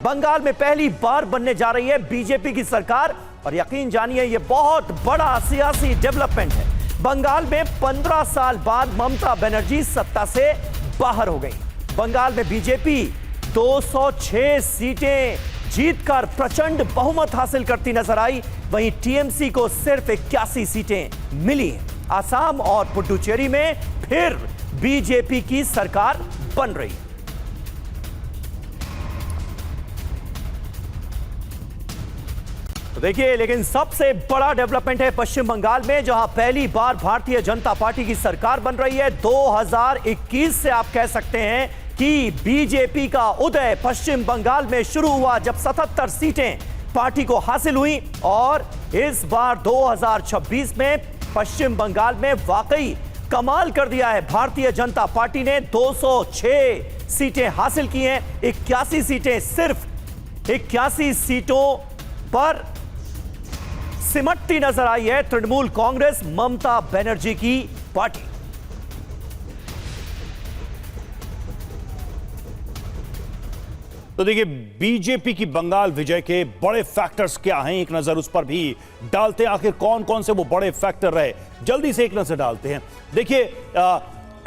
बंगाल में पहली बार बनने जा रही है बीजेपी की सरकार और यकीन जानिए ये बहुत बड़ा सियासी डेवलपमेंट है। बंगाल में 15 साल बाद ममता बनर्जी सत्ता से बाहर हो गई। बंगाल में बीजेपी 206 सीटें जीतकर प्रचंड बहुमत हासिल करती नजर आई, वहीं टीएमसी को सिर्फ 81 सीटें मिली हैं। असम और पुडुचेरी में फिर बीजेपी की सरकार बन रही है। तो देखिए, लेकिन सबसे बड़ा डेवलपमेंट है पश्चिम बंगाल में, जहां पहली बार भारतीय जनता पार्टी की सरकार बन रही है। 2021 से आप कह सकते हैं कि बीजेपी का उदय पश्चिम बंगाल में शुरू हुआ, जब 77 सीटें पार्टी को हासिल हुई। और इस बार 2026 में पश्चिम बंगाल में वाकई कमाल कर दिया है। भारतीय जनता पार्टी ने 206 सीटें हासिल की हैं। 81 सीटें, सिर्फ 81 सीटों पर सिमटती नजर आई है तृणमूल कांग्रेस ममता बनर्जी की पार्टी। तो देखिए, बीजेपी की बंगाल विजय के बड़े फैक्टर्स क्या हैं, एक नजर उस पर भी डालते हैं। आखिर कौन कौन से वो बड़े फैक्टर रहे, जल्दी से एक नजर डालते हैं। देखिए,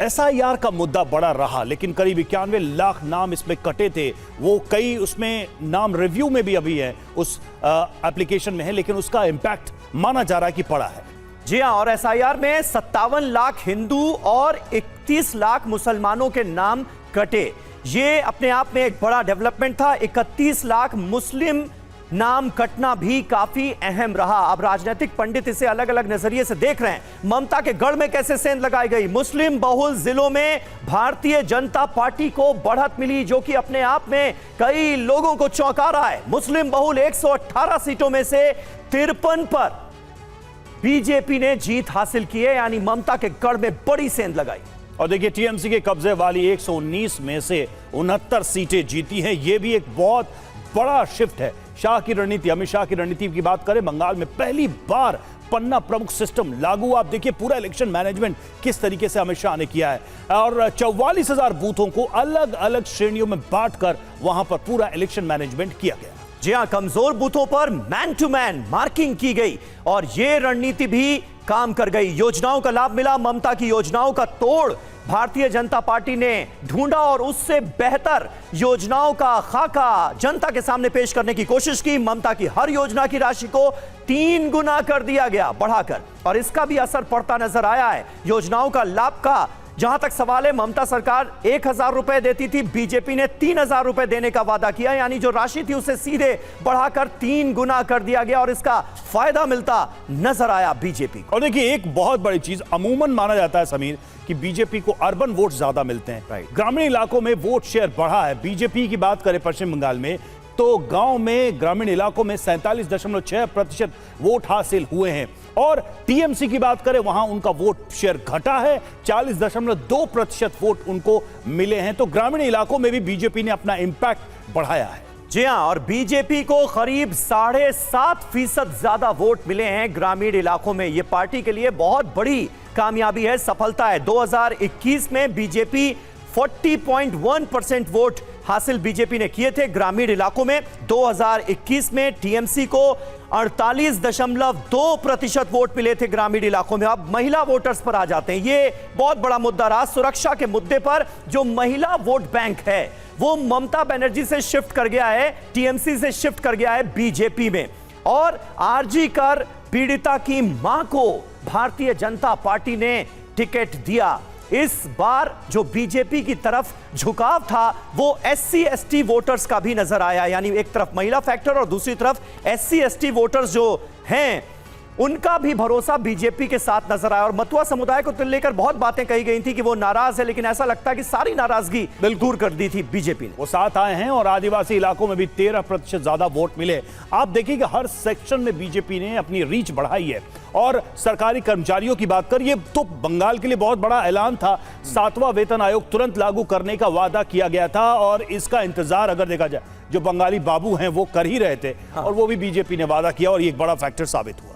एसआईआर का मुद्दा बड़ा रहा, लेकिन करीब 91 लाख नाम इसमें कटे थे। वो कई उसमें नाम रिव्यू में भी अभी है, उस एप्लीकेशन में है, लेकिन उसका इंपैक्ट माना जा रहा है कि पड़ा है। जी हां, और एसआईआर में 57 लाख हिंदू और 31 लाख मुसलमानों के नाम कटे। ये अपने आप में एक बड़ा डेवलपमेंट था। 31 लाख मुस्लिम नाम कटना भी काफी अहम रहा। अब राजनीतिक पंडित इसे अलग अलग नजरिए से देख रहे हैं। ममता के गढ़ में कैसे सेंध लगाई गई। मुस्लिम बहुल जिलों में भारतीय जनता पार्टी को बढ़त मिली, जो कि अपने आप में कई लोगों को चौंका रहा है। मुस्लिम बहुल 118 सीटों में से 53 पर बीजेपी ने जीत हासिल की है, यानी ममता के गढ़ में बड़ी सेंध लगाई। और देखिए, टीएमसी के कब्जे वाली 119 में से 69 सीटें जीती हैं। यह भी एक बहुत बड़ा शिफ्ट है। शाह की रणनीति, अमित शाह की रणनीति की बात करें, बंगाल में पहली बार पन्ना प्रमुख सिस्टम लागू। आप देखिए पूरा इलेक्शन मैनेजमेंट किस तरीके से अमित शाह ने किया है, और 44,000 बूथों को अलग अलग श्रेणियों में बांटकर वहां पर पूरा इलेक्शन मैनेजमेंट किया गया। जी हां, कमजोर बूथों पर मैन टू मैन मार्किंग की गई और यह रणनीति भी काम कर गई। योजनाओं का लाभ मिला। ममता की योजनाओं का तोड़ भारतीय जनता पार्टी ने ढूंढा और उससे बेहतर योजनाओं का खाका जनता के सामने पेश करने की कोशिश की। ममता की हर योजना की राशि को 3 गुना कर दिया गया बढ़ाकर, और इसका भी असर पड़ता नजर आया है। योजनाओं का लाभ का जहां तक सवाल है, ममता सरकार 1,000 रुपए देती थी, बीजेपी ने 3,000 रुपए देने का वादा किया, यानी जो राशि थी उसे सीधे बढ़ाकर 3 गुना कर दिया गया और इसका फायदा मिलता नजर आया बीजेपी को। और देखिए, एक बहुत बड़ी चीज अमूमन माना जाता है समीर कि बीजेपी को अर्बन वोट ज्यादा मिलते हैं। ग्रामीण इलाकों में वोट शेयर बढ़ा है। बीजेपी की बात करें पश्चिम बंगाल में, तो गांव में, ग्रामीण इलाकों में 47.6% वोट हासिल हुए हैं। और टीएमसी की बात करें, वहां उनका वोट शेयर घटा है, 40.2% वोट उनको मिले हैं। तो ग्रामीण इलाकों में भी बीजेपी ने अपना इंपैक्ट बढ़ाया है। जी हां, और बीजेपी को करीब 7.5% ज्यादा वोट मिले हैं ग्रामीण इलाकों में। यह पार्टी के लिए बहुत बड़ी कामयाबी है, सफलता है। 2021 में बीजेपी 40.1% वोट हासिल बीजेपी ने किए थे ग्रामीण इलाकों में। 2021 में टीएमसी को 48.2% वोट मिले थे ग्रामीण इलाकों में। अब महिला वोटर्स पर आ जाते हैं। ये बहुत बड़ा मुद्दा रहा। सुरक्षा के मुद्दे पर जो महिला वोट बैंक है वो ममता बनर्जी से शिफ्ट कर गया है, टीएमसी से शिफ्ट कर गया है बीजेपी में। और आरजी कर पीड़िता की मां को भारतीय जनता पार्टी ने टिकट दिया। इस बार जो बीजेपी की तरफ झुकाव था वो एससी एसटी वोटर्स का भी नजर आया, यानी एक तरफ महिला फैक्टर और दूसरी तरफ एससी एसटी वोटर्स जो हैं उनका भी भरोसा बीजेपी के साथ नजर आया। और मतुआ समुदाय को लेकर बहुत बातें कही गई थी कि वो नाराज है, लेकिन ऐसा लगता है कि सारी नाराजगी दूर कर दी थी बीजेपी ने। वो साथ आए हैं और आदिवासी इलाकों में भी 13% ज्यादा वोट मिले। आप देखिए कि हर सेक्शन में बीजेपी ने अपनी रीच बढ़ाई है। और सरकारी कर्मचारियों की बात करिए तो बंगाल के लिए बहुत बड़ा ऐलान था। 7वां वेतन आयोग तुरंत लागू करने का वादा किया गया था, और इसका इंतजार अगर देखा जाए जो बंगाली बाबू हैं वो कर ही रहे थे, और वो भी बीजेपी ने वादा किया और ये एक बड़ा फैक्टर साबित हुआ।